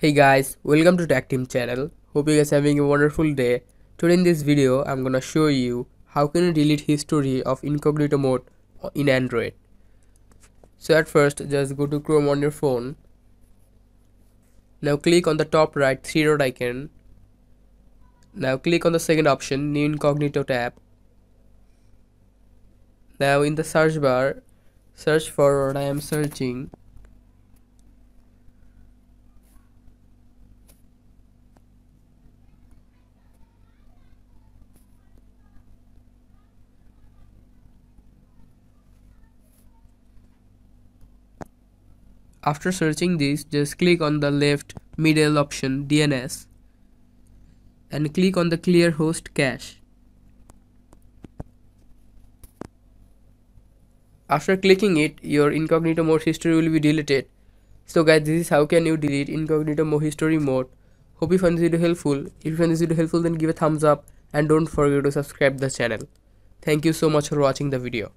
Hey guys, welcome to Tech Team channel. Hope you guys are having a wonderful day. Today in this video, I'm gonna show you how can you delete history of incognito mode in Android. So at first, just go to Chrome on your phone. Now click on the top right three dot icon. Now click on the second option, New Incognito tab. Now in the search bar, search for what I am searching. After searching this, just click on the left middle option DNS and click on the clear host cache. After clicking it, your incognito mode history will be deleted. So guys, this is how can you delete incognito mode history mode. Hope you find this video helpful. If you find this video helpful, then give a thumbs up and don't forget to subscribe the channel. Thank you so much for watching the video.